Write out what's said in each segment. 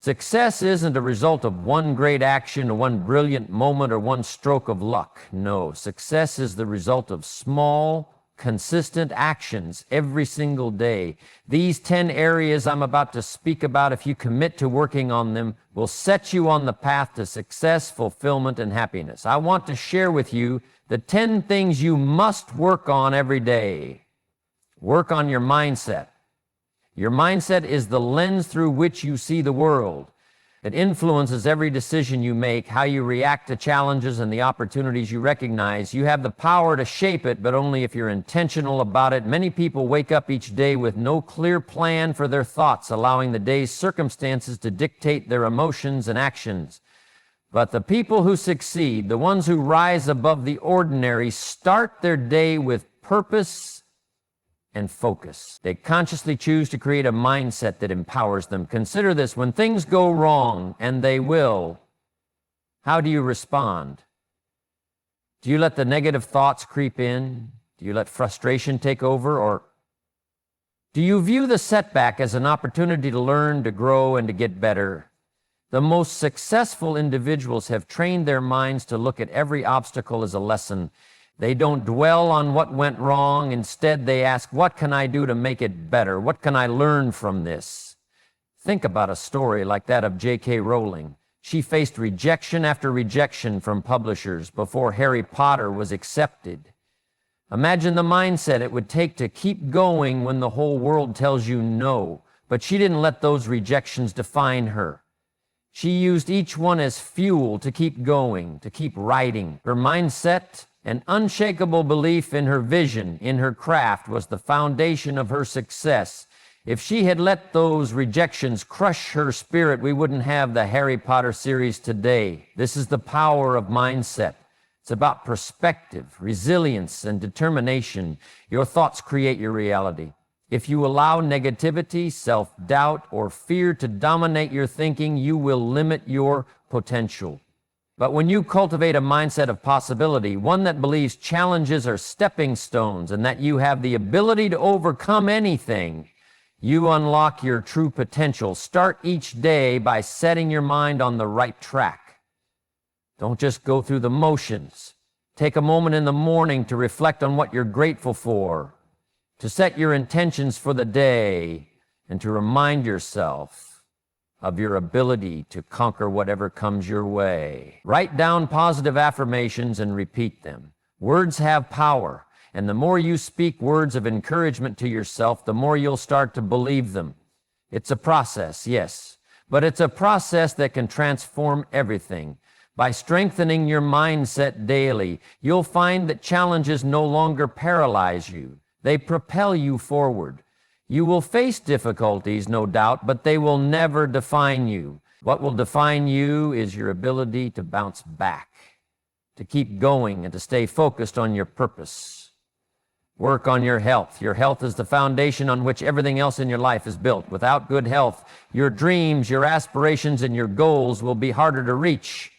Success isn't a result of one great action or one brilliant moment or one stroke of luck. No, success is the result of small, consistent actions every single day. These 10 areas I'm about to speak about, if you commit to working on them, will set you on the path to success, fulfillment, and happiness. I want to share with you the 10 things you must work on every day. Work on your mindset. Your mindset is the lens through which you see the world. It influences every decision you make, how you react to challenges and the opportunities you recognize. You have the power to shape it, but only if you're intentional about it. Many people wake up each day with no clear plan for their thoughts, allowing the day's circumstances to dictate their emotions and actions. But the people who succeed, the ones who rise above the ordinary, start their day with purpose and focus. They consciously choose to create a mindset that empowers them. Consider this: when things go wrong, and they will, how do you respond? Do you let the negative thoughts creep in? Do you let frustration take over? Or do you view the setback as an opportunity to learn, to grow, and to get better? The most successful individuals have trained their minds to look at every obstacle as a lesson. They don't dwell on what went wrong. Instead, they ask, what can I do to make it better? What can I learn from this? Think about a story like that of J.K. Rowling. She faced rejection after rejection from publishers before Harry Potter was accepted. Imagine the mindset it would take to keep going when the whole world tells you no. But she didn't let those rejections define her. She used each one as fuel to keep going, to keep writing. Her mindset, an unshakable belief in her vision, in her craft, was the foundation of her success. If she had let those rejections crush her spirit, we wouldn't have the Harry Potter series today. This is the power of mindset. It's about perspective, resilience, and determination. Your thoughts create your reality. If you allow negativity, self-doubt, or fear to dominate your thinking, you will limit your potential. But when you cultivate a mindset of possibility, one that believes challenges are stepping stones and that you have the ability to overcome anything, you unlock your true potential. Start each day by setting your mind on the right track. Don't just go through the motions. Take a moment in the morning to reflect on what you're grateful for, to set your intentions for the day, and to remind yourself of your ability to conquer whatever comes your way. Write down positive affirmations and repeat them. Words have power, and the more you speak words of encouragement to yourself, the more you'll start to believe them. It's a process, yes, but it's a process that can transform everything. By strengthening your mindset daily, you'll find that challenges no longer paralyze you. They propel you forward. You will face difficulties, no doubt, but they will never define you. What will define you is your ability to bounce back, to keep going, and to stay focused on your purpose. Work on your health. Your health is the foundation on which everything else in your life is built. Without good health, your dreams, your aspirations, and your goals will be harder to reach.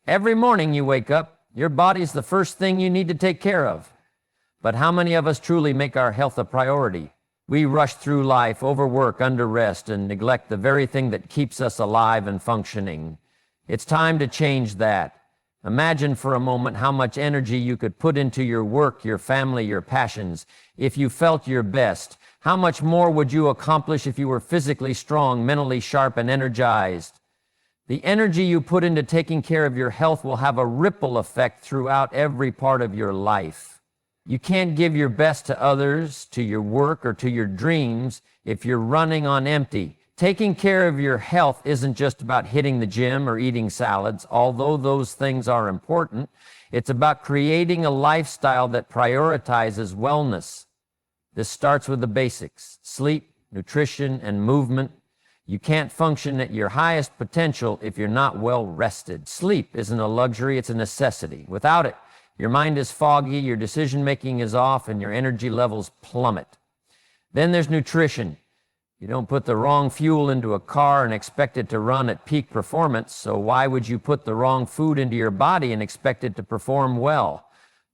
Every morning you wake up, your body's the first thing you need to take care of. But how many of us truly make our health a priority? We rush through life, overwork, underrest, and neglect the very thing that keeps us alive and functioning. It's time to change that. Imagine for a moment how much energy you could put into your work, your family, your passions. If you felt your best, how much more would you accomplish if you were physically strong, mentally sharp, and energized? The energy you put into taking care of your health will have a ripple effect throughout every part of your life. You can't give your best to others, to your work, or to your dreams if you're running on empty. Taking care of your health isn't just about hitting the gym or eating salads, although those things are important. It's about creating a lifestyle that prioritizes wellness. This starts with the basics: sleep, nutrition, and movement. You can't function at your highest potential if you're not well rested. Sleep isn't a luxury, it's a necessity. Without it, your mind is foggy, your decision-making is off, and your energy levels plummet. Then there's nutrition. You don't put the wrong fuel into a car and expect it to run at peak performance, so why would you put the wrong food into your body and expect it to perform well?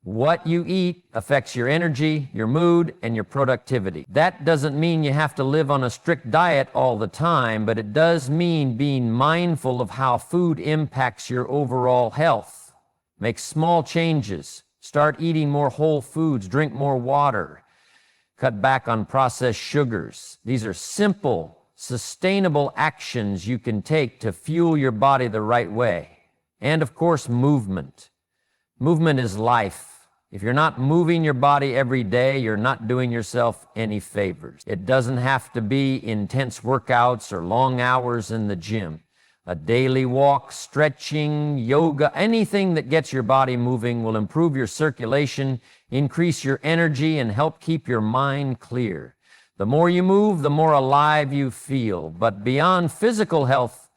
What you eat affects your energy, your mood, and your productivity. That doesn't mean you have to live on a strict diet all the time, but it does mean being mindful of how food impacts your overall health. Make small changes. Start eating more whole foods, drink more water, cut back on processed sugars. These are simple, sustainable actions you can take to fuel your body the right way. And of course, movement. Movement is life. If you're not moving your body every day, you're not doing yourself any favors. It doesn't have to be intense workouts or long hours in the gym. A daily walk, stretching, yoga, anything that gets your body moving will improve your circulation, increase your energy, and help keep your mind clear. The more you move, the more alive you feel. But beyond physical health,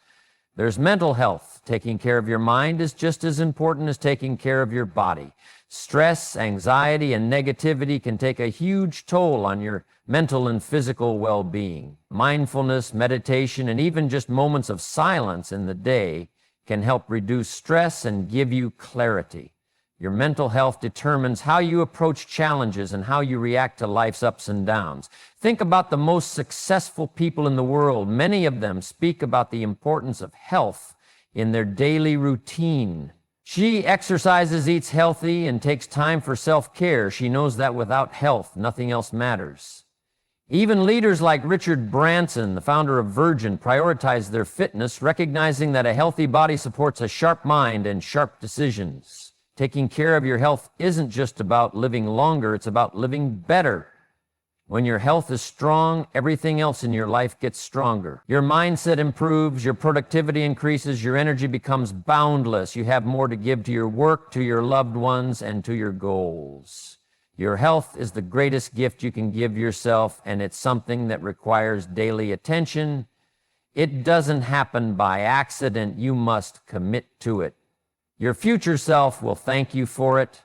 there's mental health. Taking care of your mind is just as important as taking care of your body. Stress, anxiety, and negativity can take a huge toll on your mental and physical well-being. Mindfulness, meditation, and even just moments of silence in the day can help reduce stress and give you clarity. Your mental health determines how you approach challenges and how you react to life's ups and downs. Think about the most successful people in the world. Many of them speak about the importance of health in their daily routine. She exercises, eats healthy, and takes time for self-care. She knows that without health, nothing else matters. Even leaders like Richard Branson, the founder of Virgin, prioritize their fitness, recognizing that a healthy body supports a sharp mind and sharp decisions. Taking care of your health isn't just about living longer, it's about living better. When your health is strong, everything else in your life gets stronger. Your mindset improves, your productivity increases, your energy becomes boundless. You have more to give to your work, to your loved ones, and to your goals. Your health is the greatest gift you can give yourself, and it's something that requires daily attention. It doesn't happen by accident. You must commit to it. Your future self will thank you for it.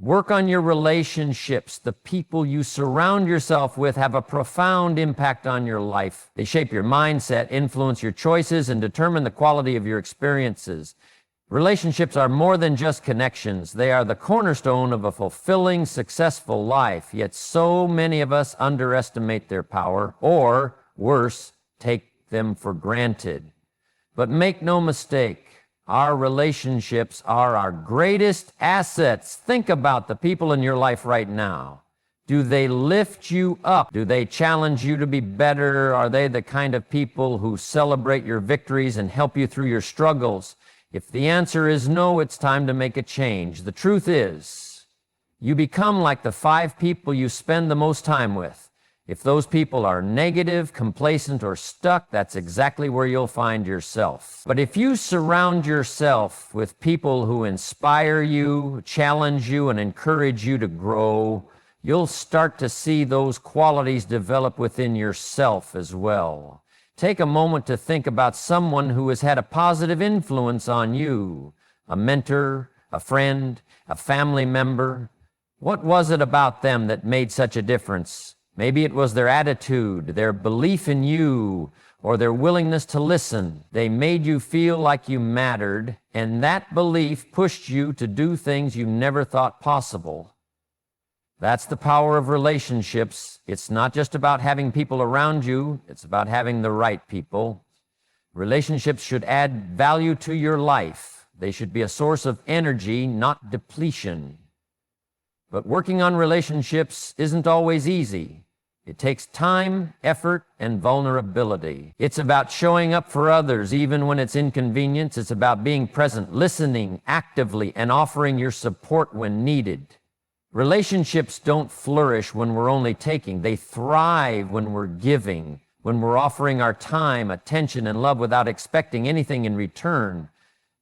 Work on your relationships. The people you surround yourself with have a profound impact on your life. They shape your mindset, influence your choices, and determine the quality of your experiences. Relationships are more than just connections. They are the cornerstone of a fulfilling, successful life. Yet so many of us underestimate their power, or worse, take them for granted. But make no mistake, our relationships are our greatest assets. Think about the people in your life right now. Do they lift you up? Do they challenge you to be better? Are they the kind of people who celebrate your victories and help you through your struggles? If the answer is no, it's time to make a change. The truth is, you become like the 5 people you spend the most time with. If those people are negative, complacent, or stuck, that's exactly where you'll find yourself. But if you surround yourself with people who inspire you, challenge you, and encourage you to grow, you'll start to see those qualities develop within yourself as well. Take a moment to think about someone who has had a positive influence on you, a mentor, a friend, a family member. What was it about them that made such a difference? Maybe it was their attitude, their belief in you, or their willingness to listen. They made you feel like you mattered, and that belief pushed you to do things you never thought possible. That's the power of relationships. It's not just about having people around you, it's about having the right people. Relationships should add value to your life. They should be a source of energy, not depletion. But working on relationships isn't always easy. It takes time, effort, and vulnerability. It's about showing up for others even when it's inconvenient. It's about being present, listening actively, and offering your support when needed. Relationships don't flourish when we're only taking. They thrive when we're giving, when we're offering our time, attention, and love without expecting anything in return.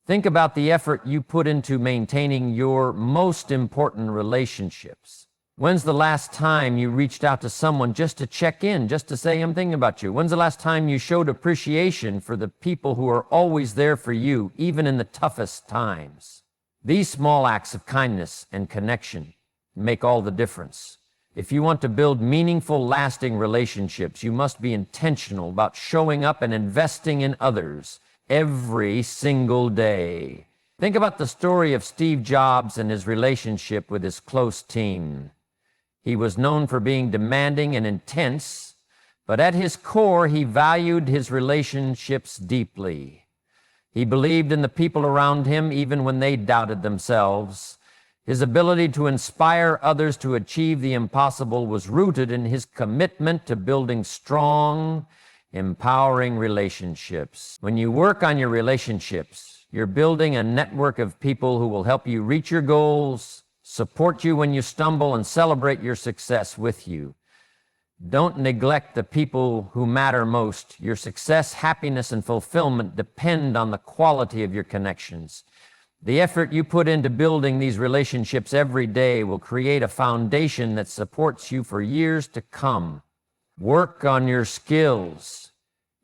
Think about the effort you put into maintaining your most important relationships. When's the last time you reached out to someone just to check in, just to say, I'm thinking about you? When's the last time you showed appreciation for the people who are always there for you, even in the toughest times? These small acts of kindness and connection make all the difference. If you want to build meaningful, lasting relationships, you must be intentional about showing up and investing in others every single day. Think about the story of Steve Jobs and his relationship with his close team. He was known for being demanding and intense, but at his core, he valued his relationships deeply. He believed in the people around him even when they doubted themselves. His ability to inspire others to achieve the impossible was rooted in his commitment to building strong, empowering relationships. When you work on your relationships, you're building a network of people who will help you reach your goals, support you when you stumble, and celebrate your success with you. Don't neglect the people who matter most. Your success, happiness, and fulfillment depend on the quality of your connections. The effort you put into building these relationships every day will create a foundation that supports you for years to come. Work on your skills.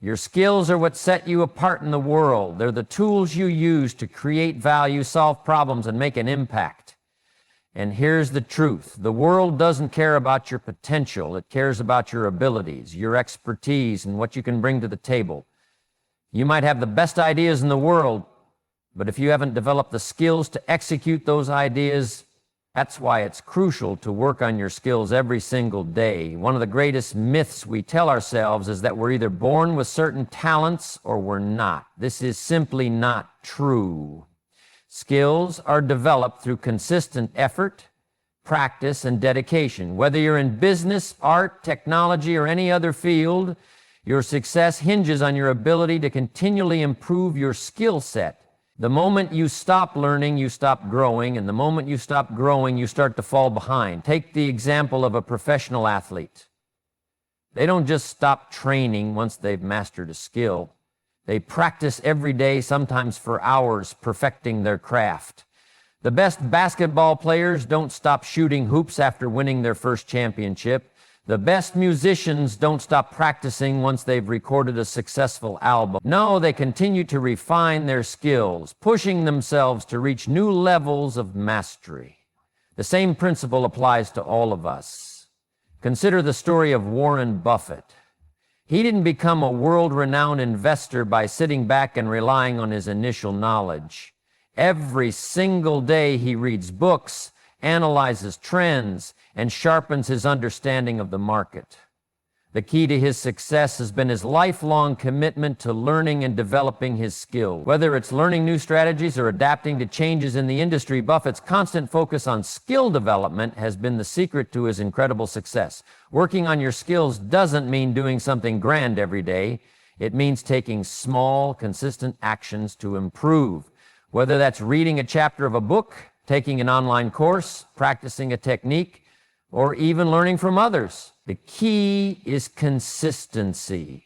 Your skills are what set you apart in the world. They're the tools you use to create value, solve problems, and make an impact. And here's the truth. The world doesn't care about your potential. It cares about your abilities, your expertise, and what you can bring to the table. You might have the best ideas in the world, but if you haven't developed the skills to execute those ideas, that's why it's crucial to work on your skills every single day. One of the greatest myths we tell ourselves is that we're either born with certain talents or we're not. This is simply not true. Skills are developed through consistent effort, practice, and dedication. Whether you're in business, art, technology, or any other field, your success hinges on your ability to continually improve your skill set. The moment you stop learning, you stop growing, and the moment you stop growing, you start to fall behind. Take the example of a professional athlete. They don't just stop training once they've mastered a skill. They practice every day, sometimes for hours, perfecting their craft. The best basketball players don't stop shooting hoops after winning their first championship. The best musicians don't stop practicing once they've recorded a successful album. No, they continue to refine their skills, pushing themselves to reach new levels of mastery. The same principle applies to all of us. Consider the story of Warren Buffett. He didn't become a world-renowned investor by sitting back and relying on his initial knowledge. Every single day he reads books, analyzes trends, and sharpens his understanding of the market. The key to his success has been his lifelong commitment to learning and developing his skills. Whether it's learning new strategies or adapting to changes in the industry, Buffett's constant focus on skill development has been the secret to his incredible success. Working on your skills doesn't mean doing something grand every day. It means taking small, consistent actions to improve. Whether that's reading a chapter of a book, taking an online course, practicing a technique, or even learning from others. The key is consistency.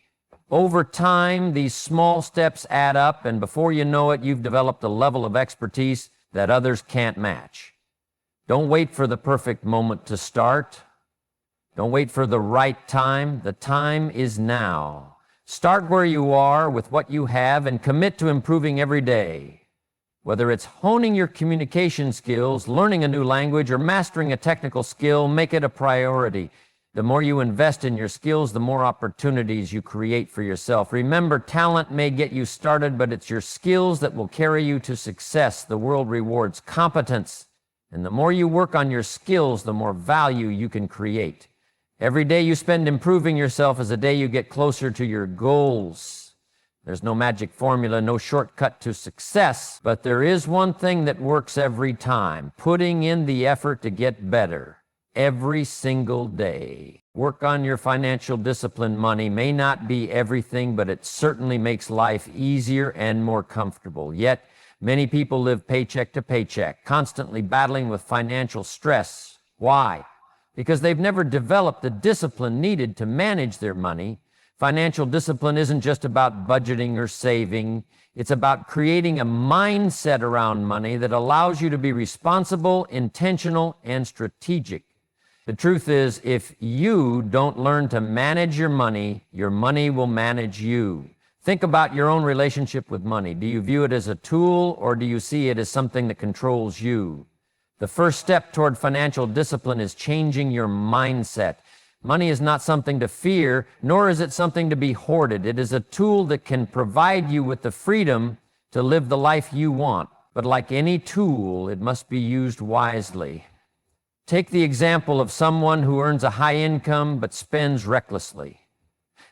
Over time, these small steps add up, and before you know it, you've developed a level of expertise that others can't match. Don't wait for the perfect moment to start. Don't wait for the right time. The time is now. Start where you are with what you have and commit to improving every day. Whether it's honing your communication skills, learning a new language, or mastering a technical skill, make it a priority. The more you invest in your skills, the more opportunities you create for yourself. Remember, talent may get you started, but it's your skills that will carry you to success. The world rewards competence, and the more you work on your skills, the more value you can create. Every day you spend improving yourself is a day you get closer to your goals. There's no magic formula, no shortcut to success, but there is one thing that works every time: putting in the effort to get better every single day. Work on your financial discipline. Money may not be everything, but it certainly makes life easier and more comfortable. Yet, many people live paycheck to paycheck, constantly battling with financial stress. Why? Because they've never developed the discipline needed to manage their money. Financial discipline isn't just about budgeting or saving. It's about creating a mindset around money that allows you to be responsible, intentional, and strategic. The truth is, if you don't learn to manage your money will manage you. Think about your own relationship with money. Do you view it as a tool, or do you see it as something that controls you? The first step toward financial discipline is changing your mindset. Money is not something to fear, nor is it something to be hoarded. It is a tool that can provide you with the freedom to live the life you want. But like any tool, it must be used wisely. Take the example of someone who earns a high income but spends recklessly.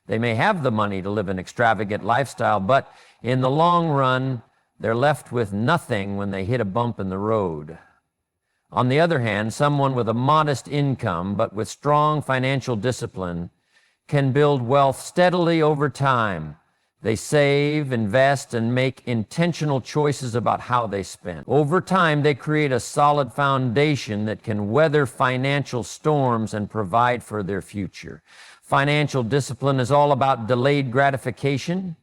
They may have the money to live an extravagant lifestyle, but in the long run, they're left with nothing when they hit a bump in the road. On the other hand, someone with a modest income but with strong financial discipline can build wealth steadily over time. They save, invest, and make intentional choices about how they spend. Over time, they create a solid foundation that can weather financial storms and provide for their future. Financial discipline is all about delayed gratification.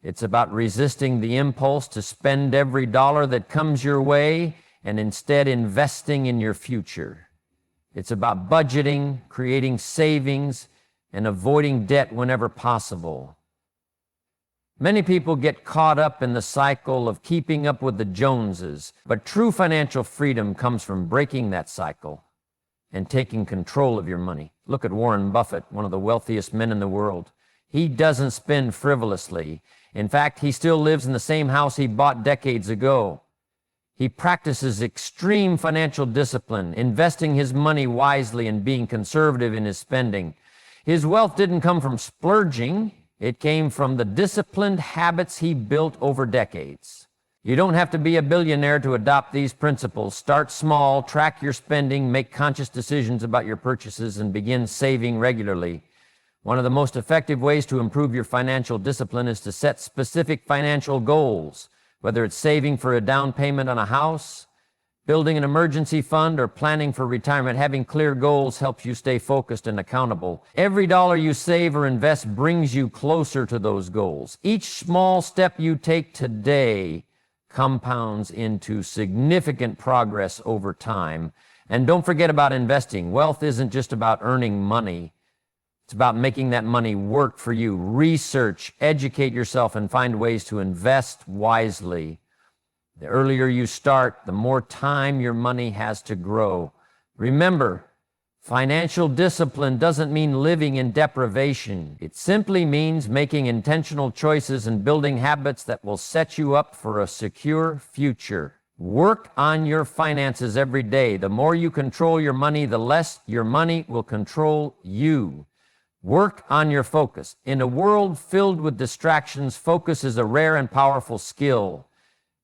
It's about resisting the impulse to spend every dollar that comes your way and instead investing in your future. It's about budgeting, creating savings, and avoiding debt whenever possible. Many people get caught up in the cycle of keeping up with the Joneses, but true financial freedom comes from breaking that cycle and taking control of your money. Look at Warren Buffett, one of the wealthiest men in the world. He doesn't spend frivolously. In fact, he still lives in the same house he bought decades ago. He practices extreme financial discipline, investing his money wisely and being conservative in his spending. His wealth didn't come from splurging. It came from the disciplined habits he built over decades. You don't have to be a billionaire to adopt these principles. Start small, track your spending, make conscious decisions about your purchases, and begin saving regularly. One of the most effective ways to improve your financial discipline is to set specific financial goals, whether it's saving for a down payment on a house, building an emergency fund, or planning for retirement. Having clear goals helps you stay focused and accountable. Every dollar you save or invest brings you closer to those goals. Each small step you take today compounds into significant progress over time. And don't forget about investing. Wealth isn't just about earning money. It's about making that money work for you. Research, educate yourself, and find ways to invest wisely. The earlier you start, the more time your money has to grow. Remember, financial discipline doesn't mean living in deprivation. It simply means making intentional choices and building habits that will set you up for a secure future. Work on your finances every day. The more you control your money, the less your money will control you. Work on your focus. In a world filled with distractions, focus is a rare and powerful skill.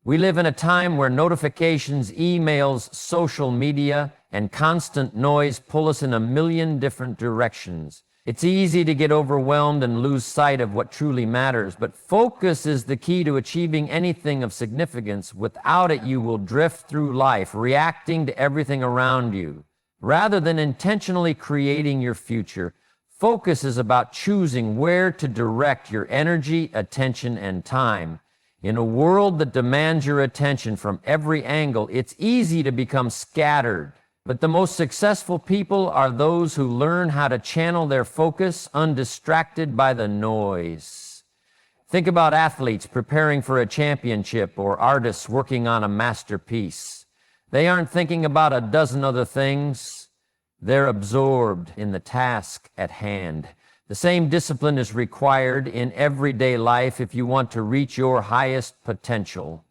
We live in a time where notifications, emails, social media, and constant noise pull us in a million different directions. It's easy to get overwhelmed and lose sight of what truly matters, but focus is the key to achieving anything of significance. Without it, you will drift through life, reacting to everything around you. Rather than intentionally creating your future, focus is about choosing where to direct your energy, attention, and time. In a world that demands your attention from every angle, it's easy to become scattered. But the most successful people are those who learn how to channel their focus undistracted by the noise. Think about athletes preparing for a championship or artists working on a masterpiece. They aren't thinking about a dozen other things. They're absorbed in the task at hand. The same discipline is required in everyday life if you want to reach your highest potential.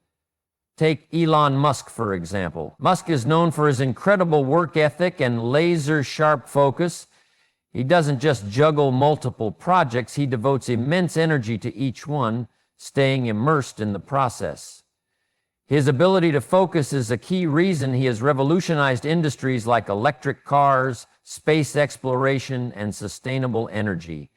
Take Elon Musk, for example. Musk is known for his incredible work ethic and laser-sharp focus. He doesn't just juggle multiple projects, he devotes immense energy to each one, staying immersed in the process. His ability to focus is a key reason he has revolutionized industries like electric cars, space exploration, and sustainable energy.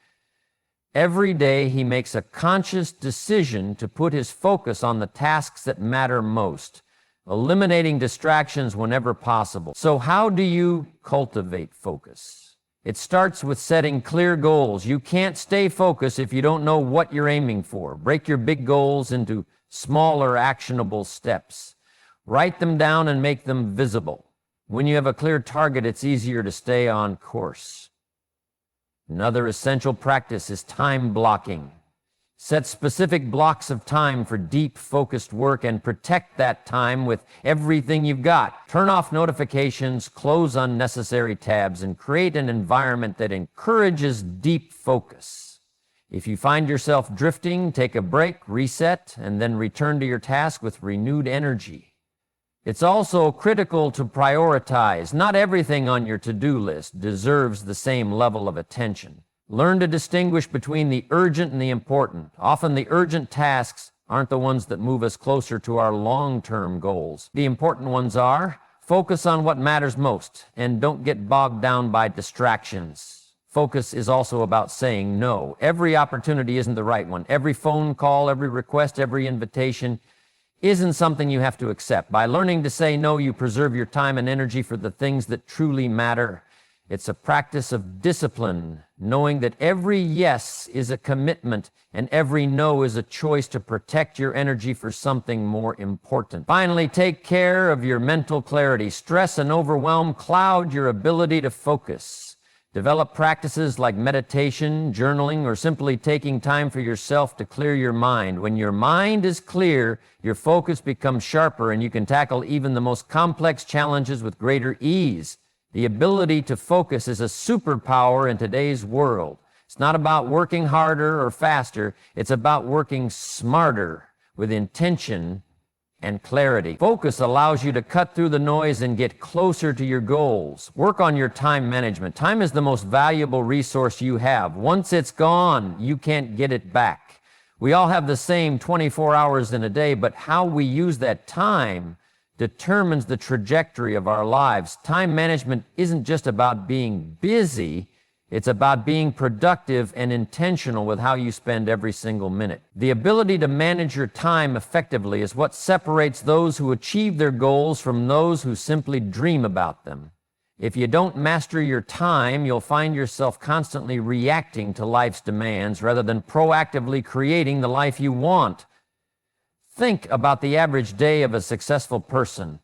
Every day he makes a conscious decision to put his focus on the tasks that matter most, eliminating distractions whenever possible. So how do you cultivate focus? It starts with setting clear goals. You can't stay focused if you don't know what you're aiming for. Break your big goals into smaller, actionable steps. Write them down and make them visible. When you have a clear target, it's easier to stay on course. Another essential practice is time blocking. Set specific blocks of time for deep, focused work and protect that time with everything you've got. Turn off notifications, close unnecessary tabs, and create an environment that encourages deep focus. If you find yourself drifting, take a break, reset, and then return to your task with renewed energy. It's also critical to prioritize. Not everything on your to-do list deserves the same level of attention. Learn to distinguish between the urgent and the important. Often the urgent tasks aren't the ones that move us closer to our long-term goals. The important ones are: focus on what matters most and don't get bogged down by distractions. Focus is also about saying no. Every opportunity isn't the right one. Every phone call, every request, every invitation isn't something you have to accept. By learning to say no, you preserve your time and energy for the things that truly matter. It's a practice of discipline, knowing that every yes is a commitment and every no is a choice to protect your energy for something more important. Finally, take care of your mental clarity. Stress and overwhelm cloud your ability to focus. Develop practices like meditation, journaling, or simply taking time for yourself to clear your mind. When your mind is clear, your focus becomes sharper and you can tackle even the most complex challenges with greater ease. The ability to focus is a superpower in today's world. It's not about working harder or faster. It's about working smarter with intention and clarity. Focus allows you to cut through the noise and get closer to your goals. Work on your time management. Time is the most valuable resource you have. Once it's gone, you can't get it back. We all have the same 24 hours in a day, but how we use that time determines the trajectory of our lives. Time management isn't just about being busy. It's about being productive and intentional with how you spend every single minute. The ability to manage your time effectively is what separates those who achieve their goals from those who simply dream about them. If you don't master your time, you'll find yourself constantly reacting to life's demands rather than proactively creating the life you want. Think about the average day of a successful person.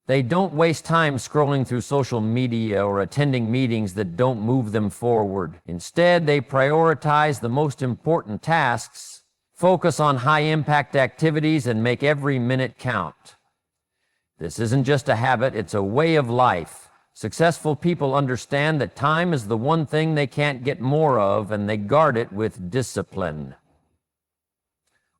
They don't waste time scrolling through social media or attending meetings that don't move them forward. Instead, they prioritize the most important tasks, focus on high-impact activities, and make every minute count. This isn't just a habit, it's a way of life. Successful people understand that time is the one thing they can't get more of, and they guard it with discipline.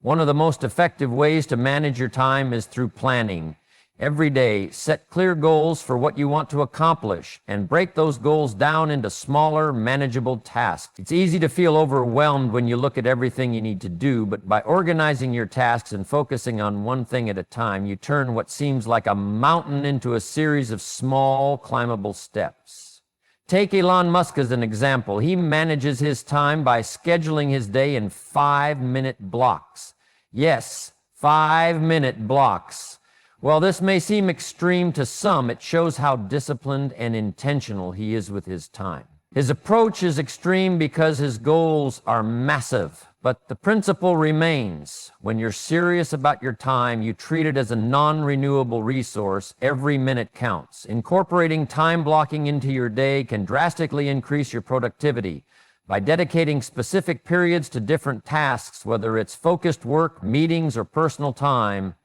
One of the most effective ways to manage your time is through planning. Every day, set clear goals for what you want to accomplish and break those goals down into smaller, manageable tasks. It's easy to feel overwhelmed when you look at everything you need to do, but by organizing your tasks and focusing on one thing at a time, you turn what seems like a mountain into a series of small, climbable steps. Take Elon Musk as an example. He manages his time by scheduling his day in 5-minute blocks. Yes, 5-minute blocks. While this may seem extreme to some, it shows how disciplined and intentional he is with his time. His approach is extreme because his goals are massive, but the principle remains. When you're serious about your time, you treat it as a non-renewable resource. Every minute counts. Incorporating time blocking into your day can drastically increase your productivity. By dedicating specific periods to different tasks, whether it's focused work, meetings, or personal time,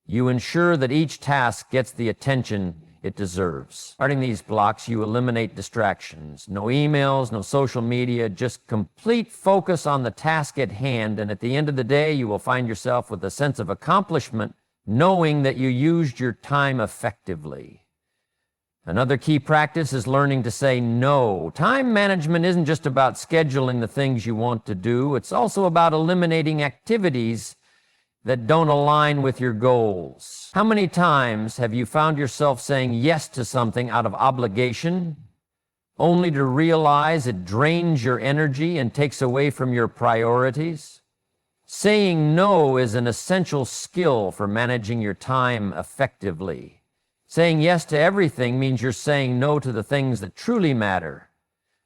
you ensure that each task gets the attention it deserves. Starting these blocks, you eliminate distractions. No emails, no social media, just complete focus on the task at hand, and at the end of the day, you will find yourself with a sense of accomplishment, knowing that you used your time effectively. Another key practice is learning to say no. Time management isn't just about scheduling the things you want to do, it's also about eliminating activities that don't align with your goals. How many times have you found yourself saying yes to something out of obligation, only to realize it drains your energy and takes away from your priorities? Saying no is an essential skill for managing your time effectively. Saying yes to everything means you're saying no to the things that truly matter.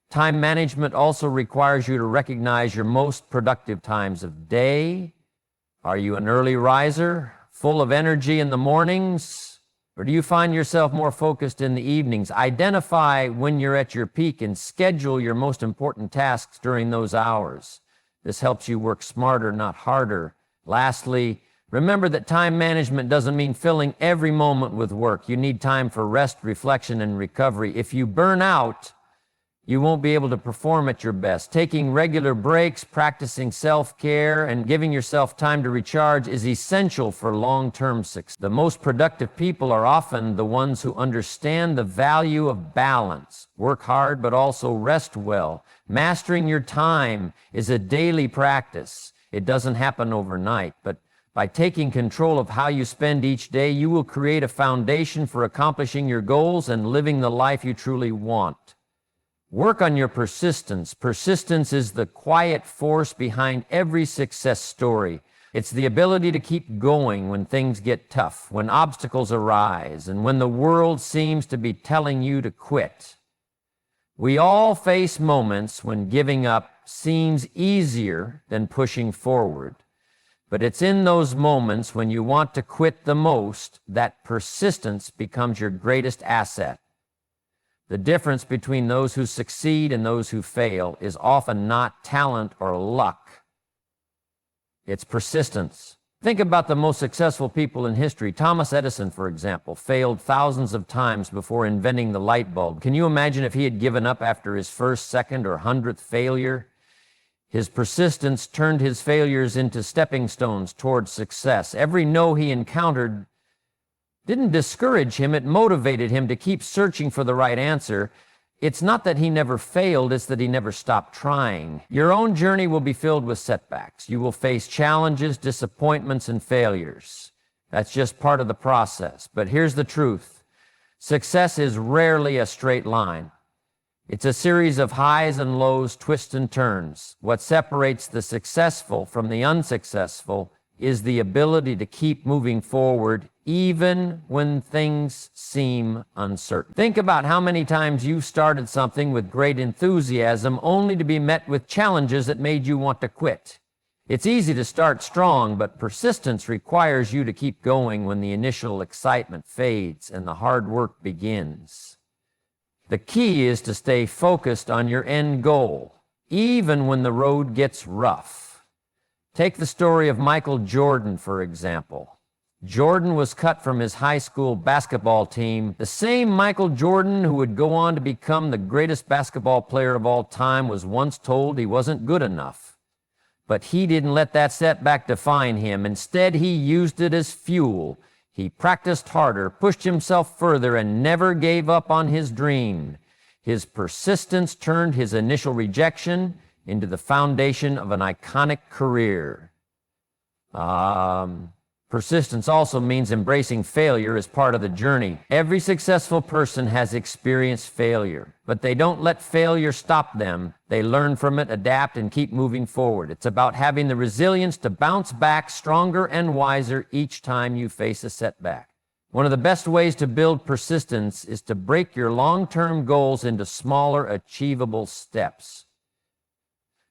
Time management also requires you to recognize your most productive times of day. Are you an early riser, full of energy in the mornings? Or do you find yourself more focused in the evenings? Identify when you're at your peak and schedule your most important tasks during those hours. This helps you work smarter, not harder. Lastly, remember that time management doesn't mean filling every moment with work. You need time for rest, reflection, and recovery. If you burn out, you won't be able to perform at your best. Taking regular breaks, practicing self-care, and giving yourself time to recharge is essential for long-term success. The most productive people are often the ones who understand the value of balance. Work hard, but also rest well. Mastering your time is a daily practice. It doesn't happen overnight, but by taking control of how you spend each day, you will create a foundation for accomplishing your goals and living the life you truly want. Work on your persistence. Persistence is the quiet force behind every success story. It's the ability to keep going when things get tough, when obstacles arise, and when the world seems to be telling you to quit. We all face moments when giving up seems easier than pushing forward. But it's in those moments when you want to quit the most that persistence becomes your greatest asset. The difference between those who succeed and those who fail is often not talent or luck. It's persistence. Think about the most successful people in history. Thomas Edison, for example, failed thousands of times before inventing the light bulb. Can you imagine if he had given up after his first, second, or 100th failure? His persistence turned his failures into stepping stones towards success. Every no he encountered didn't discourage him, it motivated him to keep searching for the right answer. It's not that he never failed, it's that he never stopped trying. Your own journey will be filled with setbacks. You will face challenges, disappointments, and failures. That's just part of the process. But here's the truth. Success is rarely a straight line. It's a series of highs and lows, twists and turns. What separates the successful from the unsuccessful is the ability to keep moving forward even when things seem uncertain. Think about how many times you started something with great enthusiasm only to be met with challenges that made you want to quit. It's easy to start strong, but persistence requires you to keep going when the initial excitement fades and the hard work begins. The key is to stay focused on your end goal, even when the road gets rough. Take the story of Michael Jordan, for example. Jordan was cut from his high school basketball team. The same Michael Jordan who would go on to become the greatest basketball player of all time was once told he wasn't good enough. But he didn't let that setback define him. Instead, he used it as fuel. He practiced harder, pushed himself further, and never gave up on his dream. His persistence turned his initial rejection into the foundation of an iconic career. Persistence also means embracing failure as part of the journey. Every successful person has experienced failure, but they don't let failure stop them. They learn from it, adapt, and keep moving forward. It's about having the resilience to bounce back stronger and wiser each time you face a setback. One of the best ways to build persistence is to break your long-term goals into smaller, achievable steps.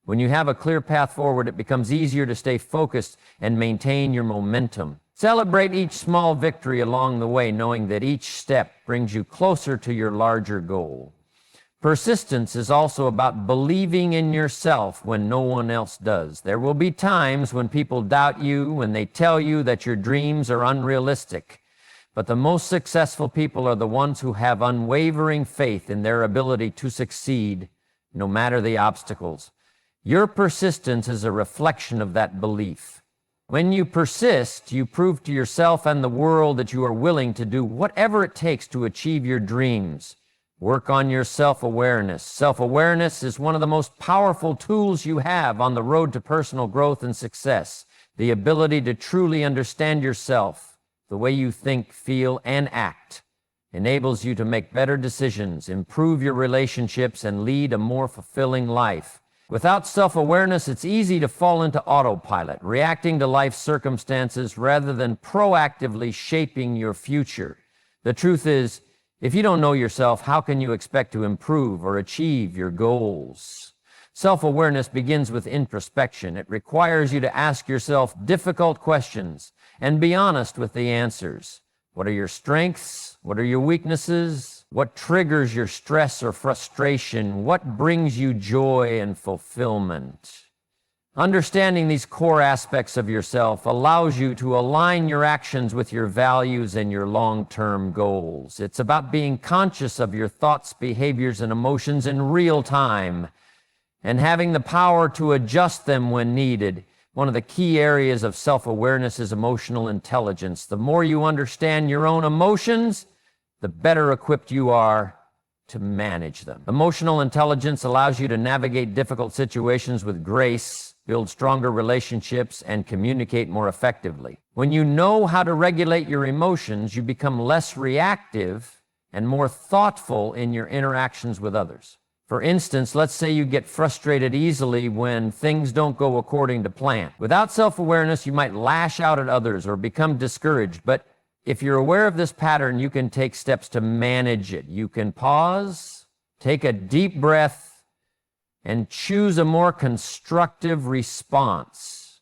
When you have a clear path forward, it becomes easier to stay focused and maintain your momentum. Celebrate each small victory along the way, knowing that each step brings you closer to your larger goal. Persistence is also about believing in yourself when no one else does. There will be times when people doubt you, when they tell you that your dreams are unrealistic. But the most successful people are the ones who have unwavering faith in their ability to succeed, no matter the obstacles. Your persistence is a reflection of that belief. When you persist, you prove to yourself and the world that you are willing to do whatever it takes to achieve your dreams. Work on your self-awareness. Self-awareness is one of the most powerful tools you have on the road to personal growth and success. The ability to truly understand yourself, the way you think, feel, and act, enables you to make better decisions, improve your relationships, and lead a more fulfilling life. Without self-awareness, it's easy to fall into autopilot, reacting to life's circumstances rather than proactively shaping your future. The truth is, if you don't know yourself, how can you expect to improve or achieve your goals? Self-awareness begins with introspection. It requires you to ask yourself difficult questions and be honest with the answers. What are your strengths? What are your weaknesses? What triggers your stress or frustration? What brings you joy and fulfillment? Understanding these core aspects of yourself allows you to align your actions with your values and your long-term goals. It's about being conscious of your thoughts, behaviors, and emotions in real time and having the power to adjust them when needed. One of the key areas of self-awareness is emotional intelligence. The more you understand your own emotions, the better equipped you are to manage them. Emotional intelligence allows you to navigate difficult situations with grace, build stronger relationships, and communicate more effectively. When you know how to regulate your emotions, you become less reactive and more thoughtful in your interactions with others. For instance, let's say you get frustrated easily when things don't go according to plan. Without self-awareness, you might lash out at others or become discouraged, but if you're aware of this pattern, you can take steps to manage it. You can pause, take a deep breath, and choose a more constructive response.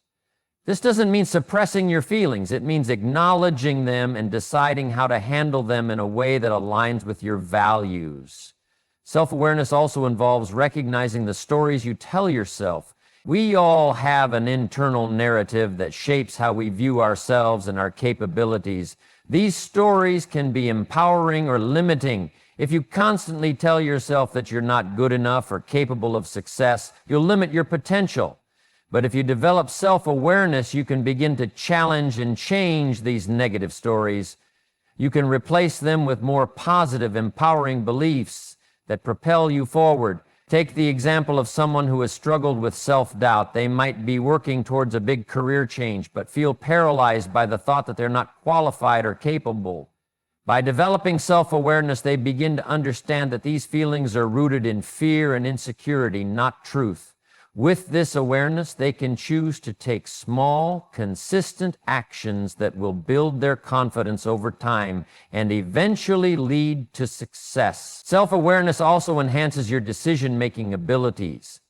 This doesn't mean suppressing your feelings. It means acknowledging them and deciding how to handle them in a way that aligns with your values. Self-awareness also involves recognizing the stories you tell yourself. We all have an internal narrative that shapes how we view ourselves and our capabilities. These stories can be empowering or limiting. If you constantly tell yourself that you're not good enough or capable of success, you'll limit your potential. But if you develop self-awareness, you can begin to challenge and change these negative stories. You can replace them with more positive, empowering beliefs that propel you forward. Take the example of someone who has struggled with self-doubt. They might be working towards a big career change, but feel paralyzed by the thought that they're not qualified or capable. By developing self-awareness, they begin to understand that these feelings are rooted in fear and insecurity, not truth. With this awareness, they can choose to take small, consistent actions that will build their confidence over time and eventually lead to success. Self-awareness also enhances your decision-making abilities.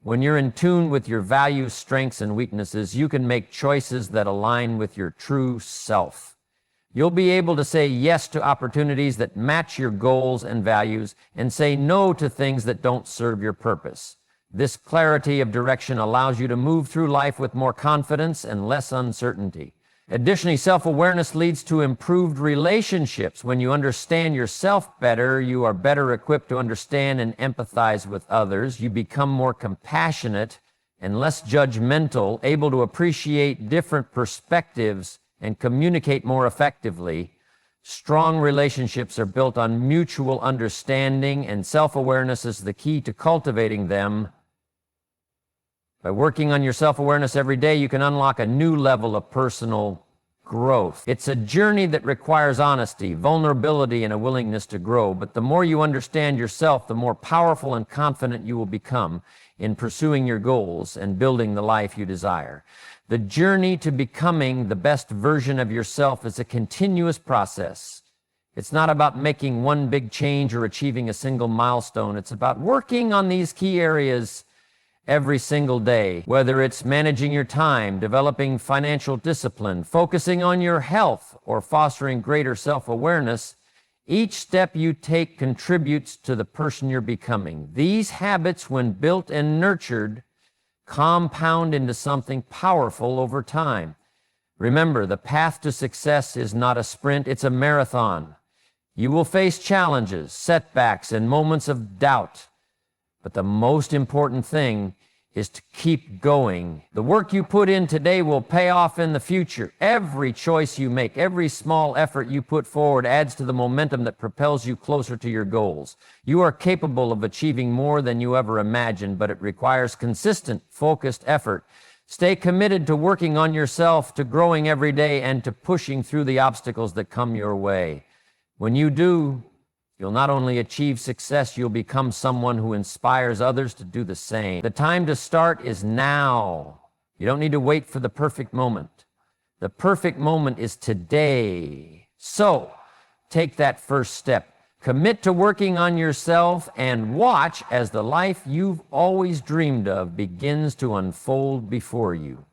When you're in tune with your values, strengths, and weaknesses, you can make choices that align with your true self. You'll be able to say yes to opportunities that match your goals and values and say no to things that don't serve your purpose. This clarity of direction allows you to move through life with more confidence and less uncertainty. Additionally, self-awareness leads to improved relationships. When you understand yourself better, you are better equipped to understand and empathize with others. You become more compassionate and less judgmental, able to appreciate different perspectives and communicate more effectively. Strong relationships are built on mutual understanding, and self-awareness is the key to cultivating them. By working on your self-awareness every day, you can unlock a new level of personal growth. It's a journey that requires honesty, vulnerability, and a willingness to grow. But the more you understand yourself, the more powerful and confident you will become in pursuing your goals and building the life you desire. The journey to becoming the best version of yourself is a continuous process. It's not about making one big change or achieving a single milestone. It's about working on these key areas every single day, whether it's managing your time, developing financial discipline, focusing on your health, or fostering greater self-awareness. Each step you take contributes to the person you're becoming. These habits, when built and nurtured, compound into something powerful over time. Remember, the path to success is not a sprint, it's a marathon. You will face challenges, setbacks, and moments of doubt. But the most important thing is to keep going. The work you put in today will pay off in the future. Every choice you make, every small effort you put forward adds to the momentum that propels you closer to your goals. You are capable of achieving more than you ever imagined, but it requires consistent, focused effort. Stay committed to working on yourself, to growing every day, and to pushing through the obstacles that come your way. When you do, you'll not only achieve success, you'll become someone who inspires others to do the same. The time to start is now. You don't need to wait for the perfect moment. The perfect moment is today. So, take that first step. Commit to working on yourself and watch as the life you've always dreamed of begins to unfold before you.